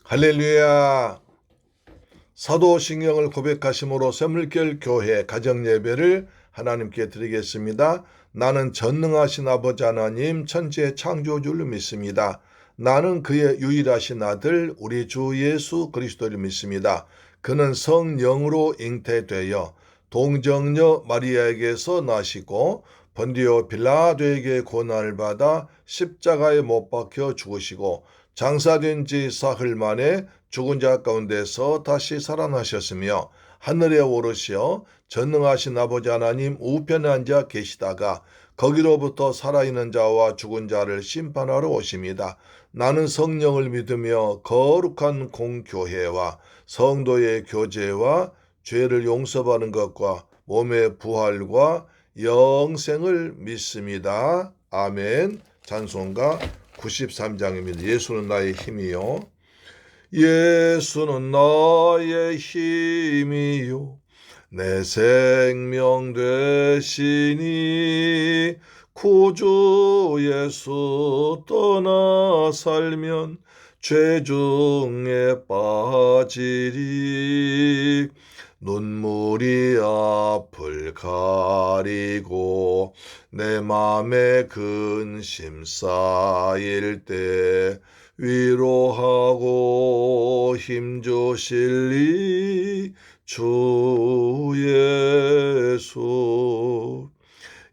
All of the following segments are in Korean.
할렐루야. 사도신경을 고백하심으로 샘물결 교회 가정예배를 하나님께 드리겠습니다. 나는 전능하신 아버지 하나님 천지의 창조주를 믿습니다. 나는 그의 유일하신 아들 우리 주 예수 그리스도를 믿습니다. 그는 성령으로 잉태되어 동정녀 마리아에게서 나시고 본디오 빌라도에게 고난을 받아 십자가에 못 박혀 죽으시고 장사된 지 사흘 만에 죽은 자 가운데서 다시 살아나셨으며 하늘에 오르시어 전능하신 아버지 하나님 우편에 앉아 계시다가 거기로부터 살아있는 자와 죽은 자를 심판하러 오십니다. 나는 성령을 믿으며 거룩한 공교회와 성도의 교제와 죄를 용서받는 것과 몸의 부활과 영생을 믿습니다. 아멘. 찬송가 93장입니다. 예수는 나의 힘이요. 예수는 나의 힘이요. 내 생명 되시니 구주 예수 떠나 살면 죄 중에 빠지리. 눈물이 앞을 가리고 내 맘에 근심 쌓일 때 위로하고 힘주실리 주 예수.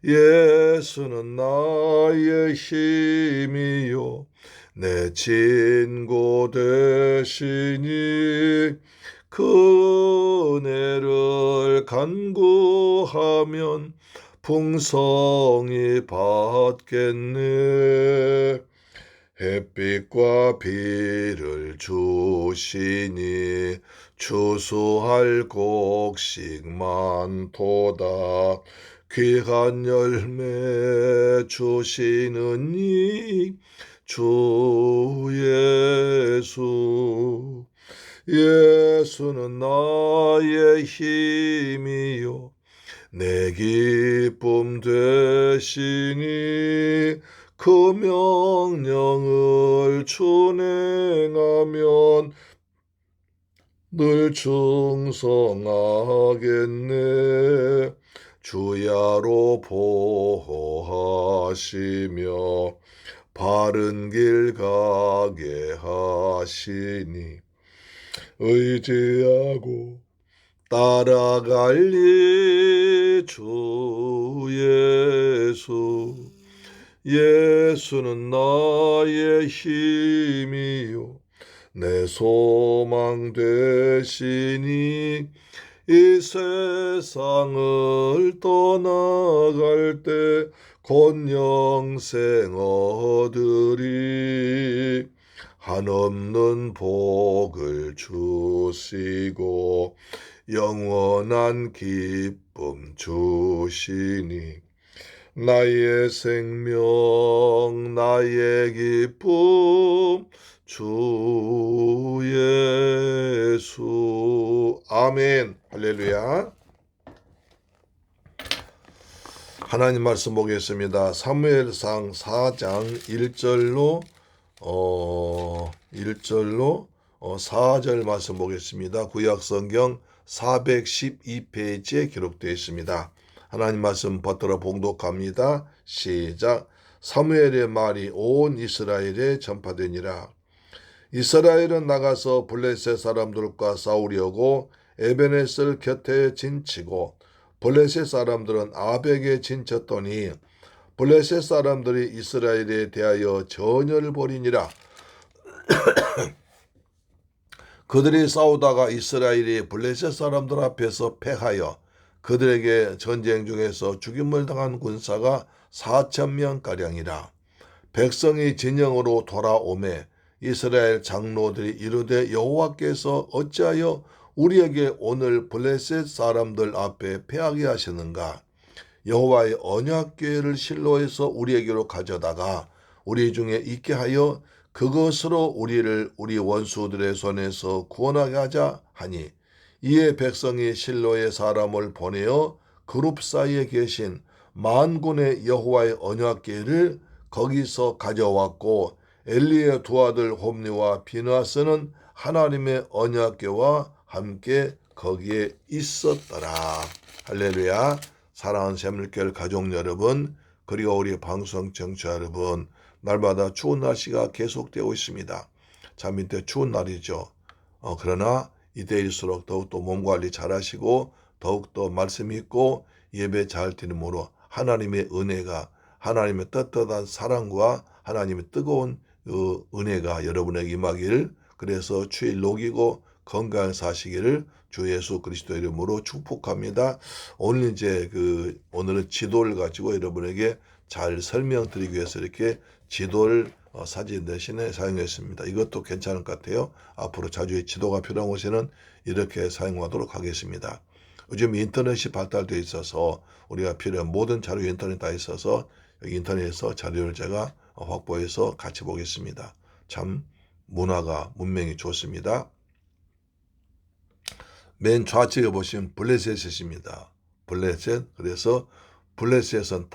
예수는 나의 힘이요 내 친구 되시니 그 은혜를 간구하면 풍성히 받겠네. 햇빛과 비를 주시니 추수할 곡식만 도다. 귀한 열매 주시느니 주 예수. 예수는 나의 힘이요 내 기쁨 되시니 그 명령을 준행하면 늘 충성하겠네. 주야로 보호하시며 바른 길 가게 하시니 의지하고 따라갈리 주 예수. 예수는 나의 힘이요 내 소망 되시니 이 세상을 떠나갈 때 곧 영생 얻으리. 한없는 복을 주시고 영원한 기쁨 주시니 나의 생명 나의 기쁨 주 예수. 아멘. 할렐루야. 하나님 말씀 보겠습니다. 사무엘상 4장 1절로 4절 말씀 보겠습니다. 구약성경 412페이지에 기록되어 있습니다. 하나님 말씀 받들어 봉독합니다. 시작. 사무엘의 말이 온 이스라엘에 전파되니라. 이스라엘은 나가서 블레셋 사람들과 싸우려고 에베네셀 곁에 진치고 블레셋 사람들은 아벡에 진쳤더니 블레셋 사람들이 이스라엘에 대하여 전열을 벌이니라. 그들이 싸우다가 이스라엘이 블레셋 사람들 앞에서 패하여 그들에게 전쟁 중에서 죽임을 당한 군사가 4,000명가량이라. 백성이 진영으로 돌아오매 이스라엘 장로들이 이르되 여호와께서 어찌하여 우리에게 오늘 블레셋 사람들 앞에 패하게 하시는가? 여호와의 언약궤를 실로에서 우리에게로 가져다가 우리 중에 있게 하여 그것으로 우리를 우리 원수들의 손에서 구원하게 하자 하니, 이에 백성이 실로의 사람을 보내어 그룹 사이에 계신 만군의 여호와의 언약궤를 거기서 가져왔고 엘리의 두 아들 홈리와 비느하스는 하나님의 언약궤와 함께 거기에 있었더라. 할렐루야. 사랑하는 샘물교회 가족 여러분, 그리고 우리 방송 청취자 여러분, 날마다 추운 날씨가 계속되고 있습니다. 참 이때 추운 날이죠. 그러나 이때일수록 더욱더 몸 관리 잘 하시고 더욱더 말씀 있고 예배 잘 드림으로 하나님의 은혜가, 하나님의 떳떳한 사랑과 하나님의 뜨거운 은혜가 여러분에게 임하기를, 그래서 주일 녹이고 건강 사시기를 주 예수 그리스도 이름으로 축복합니다. 오늘은 지도를 가지고 여러분에게 잘 설명드리기 위해서 이렇게 지도를 사진 대신에 사용했습니다. 이것도 괜찮을 것 같아요. 앞으로 자주 지도가 필요한 곳에는 이렇게 사용하도록 하겠습니다. 요즘 인터넷이 발달되어 있어서 우리가 필요한 모든 자료 인터넷 다 있어서 여기 인터넷에서 자료를 제가 확보해서 같이 보겠습니다. 참 문명이 좋습니다. 맨 좌측에 보시면 블레셋입니다. 블레셋. 그래서 블레셋은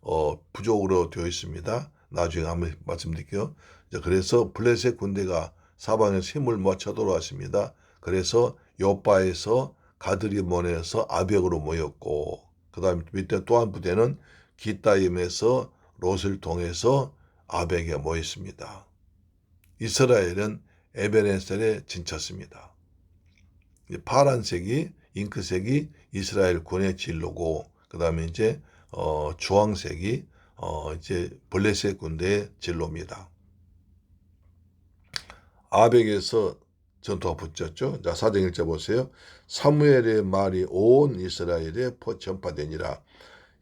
5 부족으로 되어 있습니다. 나중에 한번 말씀드릴게요. 그래서 블레셋 군대가 사방에서 힘을 모아 쳐들어왔습니다. 그래서 요바에서 가드리몬에서 아벡으로 모였고, 그 다음에 밑에 또 한 부대는 기타임에서 롯을 통해서 아벡에 모였습니다. 이스라엘은 에베네셀에 진쳤습니다. 파란색이, 잉크색이 이스라엘 군의 진로고, 그 다음에 이제 주황색이 이제 블레셋 군대의 진로입니다. 아벡에서 전투가 붙였죠. 자, 4장 1절 보세요. 사무엘의 말이 온 이스라엘에 전파되니라.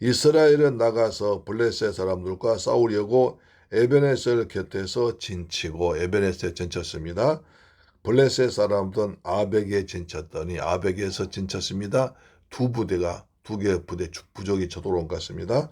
이스라엘은 나가서 블레셋 사람들과 싸우려고 에베네셀 곁에서 진치고, 에베네셀에 진쳤습니다. 블레셋 사람들은 아벡에 진쳤더니 아벡에서 진쳤습니다. 두 개의 부대 부족이 쳐들어온 것 같습니다.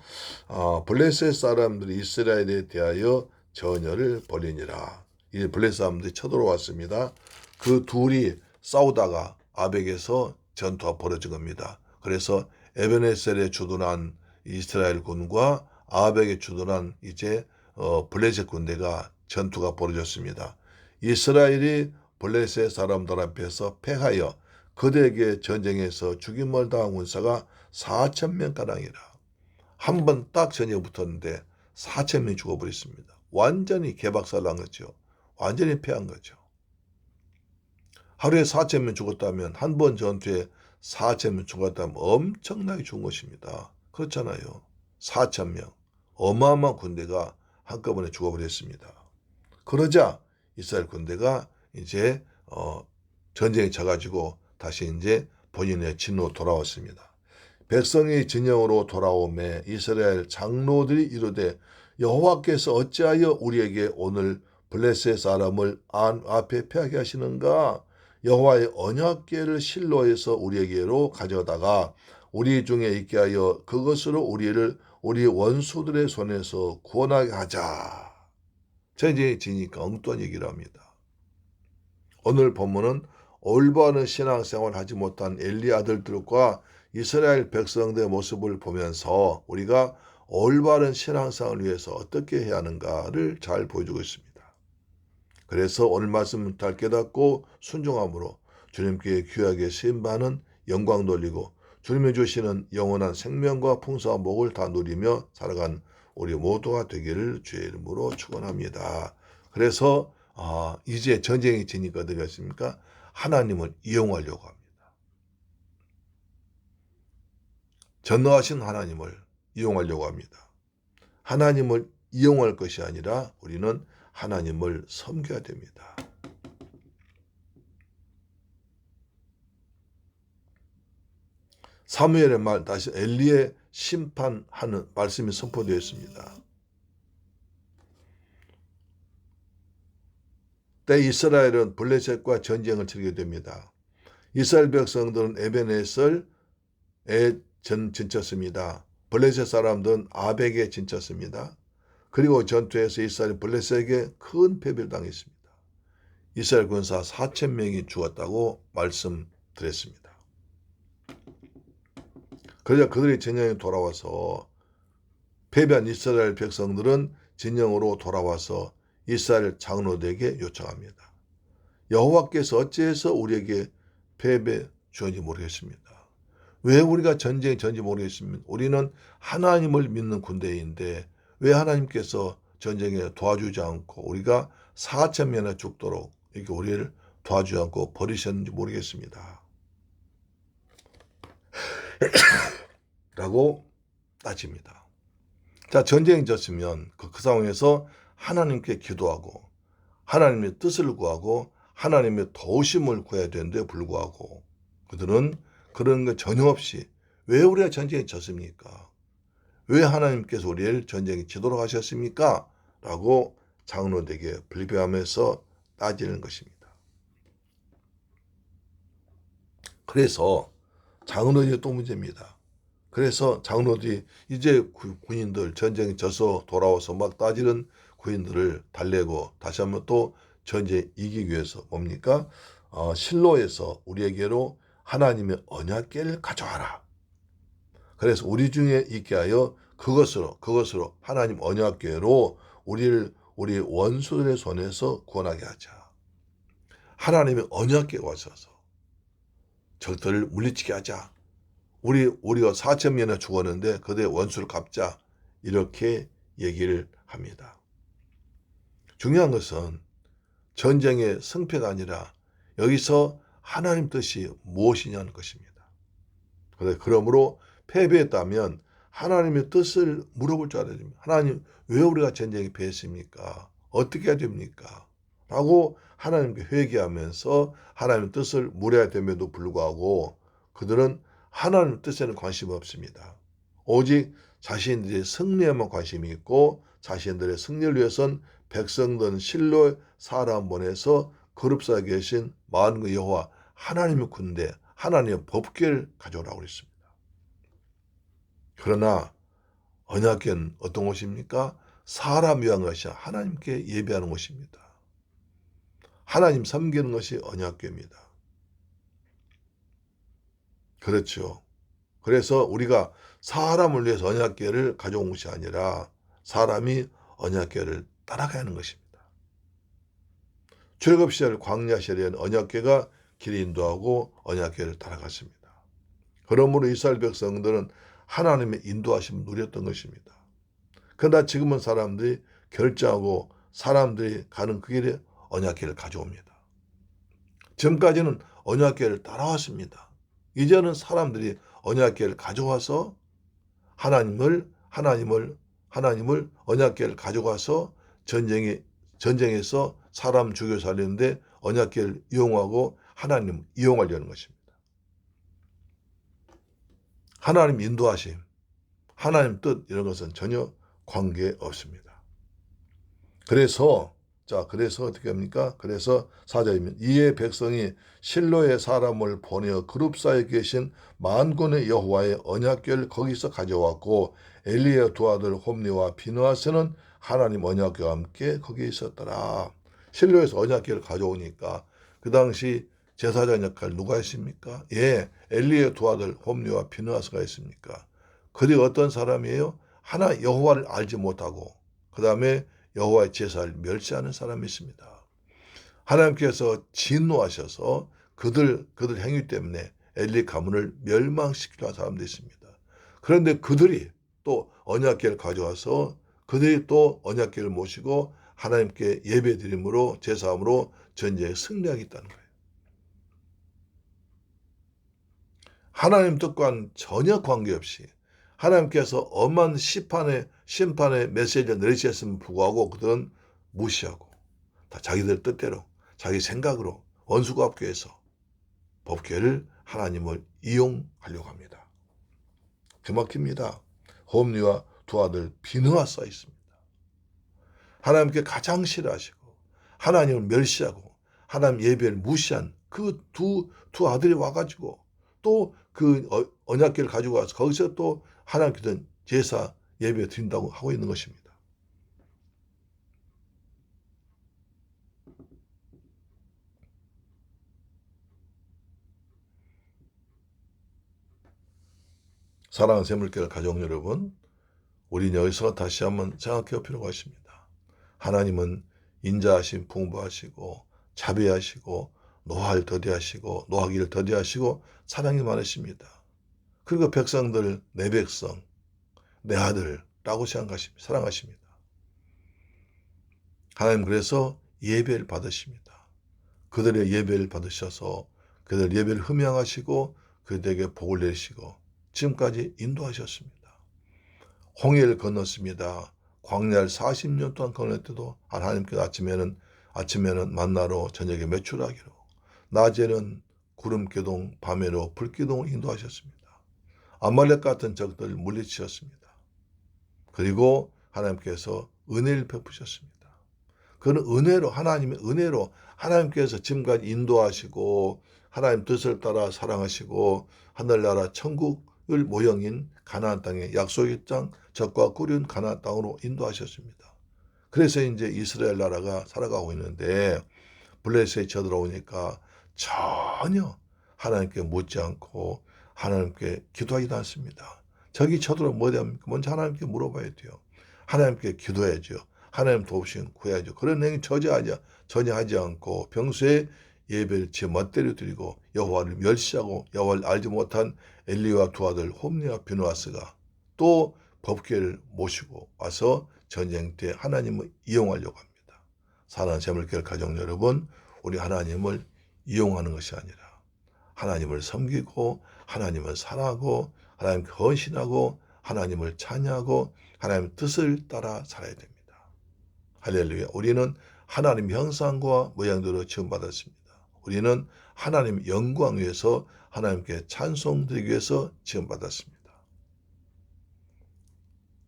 블레셋 사람들이 이스라엘에 대하여 전열을 벌이니라. 이 블레셋 사람들이 쳐들어왔습니다. 그 둘이 싸우다가 아벡에서 전투가 벌어진 겁니다. 그래서 에베네셀에 주둔한 이스라엘 군과 아벡에 주둔한 이제 블레셋 군대가 전투가 벌어졌습니다. 이스라엘이 블레셋 사람들 앞에서 패하여 그들에게 전쟁에서 죽임을 당한 군사가 4,000명가량이라. 한 번 딱 전쟁 붙었는데 4,000명이 죽어버렸습니다. 완전히 개박살난 거죠. 완전히 패한 거죠. 하루에 4,000명 죽었다면, 한 번 전투에 4,000명 죽었다면 엄청나게 죽은 것입니다. 그렇잖아요. 4,000명. 어마어마한 군대가 한꺼번에 죽어버렸습니다. 그러자 이스라엘 군대가 이제 전쟁에 져가지고 다시 이제 본인의 진로 돌아왔습니다. 백성이 진영으로 돌아오매 이스라엘 장로들이 이르되 여호와께서 어찌하여 우리에게 오늘 블레셋 사람을 앞에 패하게 하시는가? 여호와의 언약궤를 실로에서 우리에게로 가져다가 우리 중에 있게 하여 그것으로 우리를 우리 원수들의 손에서 구원하게 하자. 전쟁이 지니까 엉뚱한 얘기를 합니다. 오늘 본문은 올바른 신앙생활을 하지 못한 엘리 아들들과 이스라엘 백성들의 모습을 보면서 우리가 올바른 신앙생활을 위해서 어떻게 해야 하는가를 잘 보여주고 있습니다. 그래서 오늘 말씀을 잘 깨닫고 순종함으로 주님께 귀하게 쓰임받는 영광 돌리고 주님이 주시는 영원한 생명과 풍성한 복을 다 누리며 살아간 우리 모두가 되기를 주의 이름으로 축원합니다. 그래서 이제 전쟁이 지니까 어떻게 했습니까? 하나님을 이용하려고 합니다. 전능하신 하나님을 이용하려고 합니다. 하나님을 이용할 것이 아니라 우리는 하나님을 섬겨야 됩니다. 사무엘의 말, 다시 엘리의 심판하는 말씀이 선포되어 있습니다. 때 이스라엘은 블레셋과 전쟁을 치르게 됩니다. 이스라엘 백성들은 에베네셀에 진쳤습니다. 블레셋 사람들은 아벡에 진쳤습니다. 그리고 전투에서 이스라엘은 블레셋에게 큰 패배를 당했습니다. 이스라엘 군사 4,000명이 죽었다고 말씀드렸습니다. 그러자 그들이 진영에 돌아와서 패배한 이스라엘 백성들은 진영으로 돌아와서 이스라엘 장로들에게 요청합니다. 여호와께서 어찌해서 우리에게 패배 주었는지 모르겠습니다. 왜 우리가 전쟁이 전지 모르겠습니다. 우리는 하나님을 믿는 군대인데 왜 하나님께서 전쟁에 도와주지 않고 우리가 4,000명이나 죽도록 이렇게 우리를 도와주지 않고 버리셨는지 모르겠습니다. 라고 따집니다. 자, 전쟁이 졌으면 그 상황에서 하나님께 기도하고 하나님의 뜻을 구하고 하나님의 도우심을 구해야 되는데 불구하고 그들은 그런 것 전혀 없이 왜 우리가 전쟁에 졌습니까? 왜 하나님께서 우리를 전쟁에 지도록 하셨습니까? 라고 장로들에게 불평하면서 따지는 것입니다. 그래서 장로들이 또 문제입니다. 그래서 장로들이 이제 군인들 전쟁에 져서 돌아와서 막 따지는 군인들을 달래고 다시 한번 또 전쟁에 이기기 위해서 뭡니까? 실로에서 우리에게로 하나님의 언약궤를 가져와라. 그래서 우리 중에 있게 하여 그것으로 하나님 언약궤로 우리 원수들의 손에서 구원하게 하자. 하나님의 언약궤가 와서 적들을 물리치게 하자. 우리가 4,000명이나 죽었는데 그들의 원수를 갚자. 이렇게 얘기를 합니다. 중요한 것은 전쟁의 승패가 아니라 여기서 하나님 뜻이 무엇이냐는 것입니다. 그러므로 패배했다면 하나님의 뜻을 물어볼 줄 알아야 됩니다. 하나님, 왜 우리가 전쟁에 패했습니까? 어떻게 해야 됩니까? 라고 하나님께 회개하면서 하나님의 뜻을 물어야 됨에도 불구하고 그들은 하나님의 뜻에는 관심이 없습니다. 오직 자신들의 승리에만 관심이 있고 자신들의 승리를 위해서는 백성들 실로 사람 보내서 거룩사에 계신 만군의 여호와 하나님의 군대, 하나님의 법궤를 가져오라고 그랬습니다. 그러나 언약궤는 어떤 것입니까? 사람 위한 것이 하나님께 예배하는 것입니다. 하나님 섬기는 것이 언약궤입니다. 그렇죠. 그래서 우리가 사람을 위해서 언약궤를 가져온 것이 아니라 사람이 언약궤를 따라가야 하는 것입니다. 출애굽 시절 광야 시절에는 언약궤가 길을 인도하고 언약궤를 따라갔습니다. 그러므로 이스라엘 백성들은 하나님의 인도하심을 누렸던 것입니다. 그러나 지금은 사람들이 결정하고 사람들이 가는 그 길에 언약궤를 가져옵니다. 지금까지는 언약궤를 따라왔습니다. 이제는 사람들이 언약궤를 가져와서 하나님을 언약궤를 가져가서 전쟁에서 사람 죽여 살리는데 언약궤를 이용하고 하나님 이용하려는 것입니다. 하나님 인도하심, 하나님 뜻 이런 것은 전혀 관계 없습니다. 그래서 어떻게 합니까? 그래서 4절이면 이에 백성이 실로의 사람을 보내어 그룹 사이에 계신 만군의 여호와의 언약궤를 거기서 가져왔고 엘리의 두 아들 홈리와 비느하스는 하나님 언약궤와 함께 거기에 있었더라. 실로에서 언약궤를 가져오니까 그 당시 제사장 역할 누가 했습니까? 예, 엘리의 두 아들 홈리와 비느하스가 했습니까? 그들이 어떤 사람이에요? 하나 여호와를 알지 못하고 그 다음에 여호와의 제사를 멸시하는 사람이 있습니다. 하나님께서 진노하셔서 그들 행위 때문에 엘리 가문을 멸망시키려 한 사람도 있습니다. 그런데 그들이 또 언약궤를 가져와서 그들이 또 언약궤를 모시고 하나님께 예배드림으로 제사함으로 전쟁에 승리하겠다는 거예요. 하나님 뜻과는 전혀 관계없이 하나님께서 엄한 심판의 메시지를 내리셨음을 불구하고 그들은 무시하고 다 자기들 뜻대로 자기 생각으로 원수가 없게 해서 법궤를 하나님을 이용하려고 합니다. 그만큼입니다. 홈리와 두 아들 비느하스가 있습니다. 하나님께 가장 싫어하시고 하나님을 멸시하고 하나님 예배를 무시한 그 두 아들이 와가지고 또 그 언약궤를 가지고 와서 거기서 또 하나님께 제사 예배 드린다고 하고 있는 것입니다. 사랑하는 샘물교회 가족 여러분, 우리는 여기서 다시 한번 생각해 볼 필요가 있습니다. 하나님은 인자하심 풍부하시고 자비하시고 노할 더디하시고 노하기를 더디하시고 사랑이 많으십니다. 그리고 백성들 내 백성 내 아들라고 생각하십니다. 사랑하십니다. 하나님 그래서 예배를 받으십니다. 그들의 예배를 받으셔서 그들 예배를 흠양하시고 그들에게 복을 내시고 지금까지 인도하셨습니다. 홍해를 건넜습니다. 광야를 40년 동안 건널 때도 하나님께서 아침에는 만나로 저녁에 메추라기로 낮에는 구름기둥 밤에로 불기둥을 인도하셨습니다. 아말렉 같은 적들을 물리치셨습니다. 그리고 하나님께서 은혜를 베푸셨습니다. 그는 은혜로 하나님의 은혜로 하나님께서 지금까지 인도하시고 하나님 뜻을 따라 사랑하시고 하늘나라 천국을 모형인 가나안 땅에 약속의 땅 적과 꿀은 가나안 땅으로 인도하셨습니다. 그래서 이제 이스라엘 나라가 살아가고 있는데 블레셋이 쳐들어오니까 전혀 하나님께 묻지 않고 하나님께 기도하지도 않습니다. 적이 쳐들어오면 뭐 됩니까? 먼저 하나님께 물어봐야 돼요. 하나님께 기도해야죠. 하나님 도우심 구해야죠. 그런 행위 전혀 하지 않고 평소에 예배를 제 멋대로 드리고 여호와를 멸시하고 여호와를 알지 못한 엘리와 두 아들 홈리와 비누아스가 또 법궤를 모시고 와서 전쟁 때 하나님을 이용하려고 합니다. 사랑하는 재물교회 가족 여러분, 우리 하나님을 이용하는 것이 아니라 하나님을 섬기고 하나님을 사랑하고 하나님께 헌신하고 하나님을 찬양하고 하나님의 뜻을 따라 살아야 됩니다. 할렐루야. 우리는 하나님 형상과 모양대로 지음받았습니다. 우리는 하나님 영광 위해서 하나님께 찬송드리기 위해서 지음받았습니다.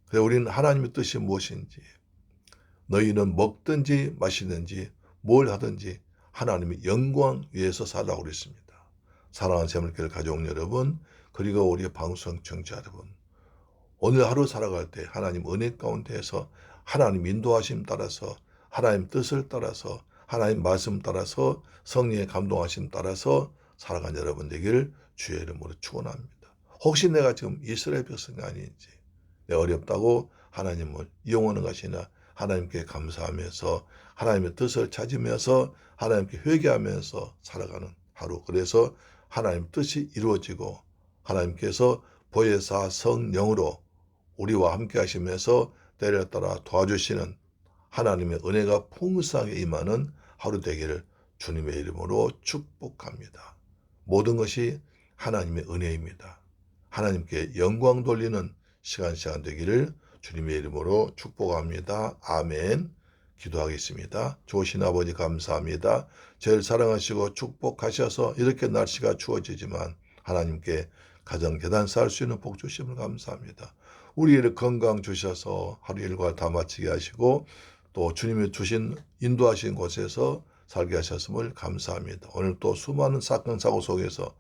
그래서 우리는 하나님의 뜻이 무엇인지 너희는 먹든지 마시든지 뭘 하든지 하나님의 영광 위해서 살라고 그랬습니다. 사랑하는 재물교회 가족 여러분, 그리고 우리 방송 청취자 여러분, 오늘 하루 살아갈 때 하나님 은혜 가운데에서 하나님 인도하심 따라서 하나님 뜻을 따라서 하나님 말씀 따라서 성령의 감동하심 따라서 살아간 여러분 되기를 주의 이름으로 축원합니다. 혹시 내가 지금 이스라엘 백성이 아닌지 내 어렵다고 하나님을 이용하는 것이나 하나님께 감사하면서 하나님의 뜻을 찾으면서 하나님께 회개하면서 살아가는 하루, 그래서 하나님 뜻이 이루어지고 하나님께서 보혜사 성령으로 우리와 함께 하시면서 때를 따라 도와주시는 하나님의 은혜가 풍성하게 임하는 하루 되기를 주님의 이름으로 축복합니다. 모든 것이 하나님의 은혜입니다. 하나님께 영광 돌리는 시간 되기를 주님의 이름으로 축복합니다. 아멘. 기도하겠습니다. 좋으신 아버지 감사합니다. 저를 사랑하시고 축복하셔서 이렇게 날씨가 추워지지만 하나님께 가정 계단 쌓을 수 있는 복 주심을 감사합니다. 우리를 건강 주셔서 하루 일과 다 마치게 하시고 또 주님이 주신 인도하신 곳에서 살게 하셨음을 감사합니다. 오늘 또 수많은 사건 사고 속에서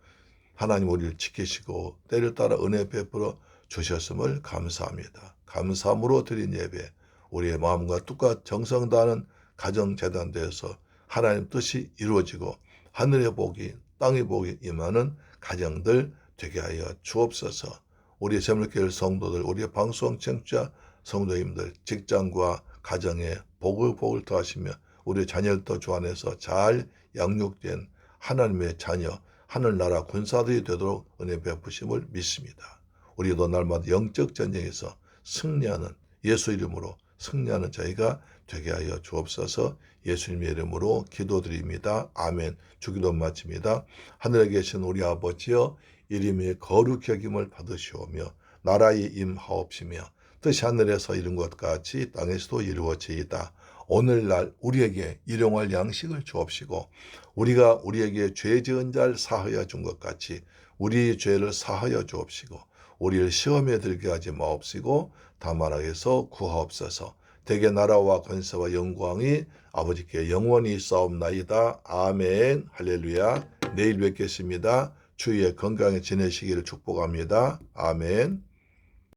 하나님 우리를 지키시고 때를 따라 은혜 베풀어 주셨음을 감사합니다. 감사함으로 드린 예배, 우리의 마음과 뜻과 정성 다하는 가정재단되어서 하나님 뜻이 이루어지고 하늘의 복이 땅의 복이 임하는 가정들 되게 하여 주옵소서. 우리 재물교회 성도들, 우리의 방송 청취자 성도님들, 직장과 가정에 복을 더하시며 우리 자녀들도 주 안에서 잘 양육된 하나님의 자녀, 하늘나라 군사들이 되도록 은혜 베푸심을 믿습니다. 우리도 날마다 영적 전쟁에서 승리하는 예수 이름으로 승리하는 저희가 되게 하여 주옵소서. 예수님의 이름으로 기도드립니다. 아멘. 주기도 마칩니다. 하늘에 계신 우리 아버지여, 이름이 거룩히 여김을 받으시오며 나라의 임하옵시며 뜻이 하늘에서 이룬 것 같이 땅에서도 이루어지이다. 오늘날 우리에게 일용할 양식을 주옵시고 우리가 우리에게 죄 지은 자를 사하여 준 것 같이 우리의 죄를 사하여 주옵시고 우리를 시험에 들게 하지 마옵시고 다만 악에서 구하옵소서. 대개 나라와 권세와 영광이 아버지께 영원히 있사옵나이다. 아멘. 할렐루야. 내일 뵙겠습니다. 주위에 건강에 지내시기를 축복합니다. 아멘.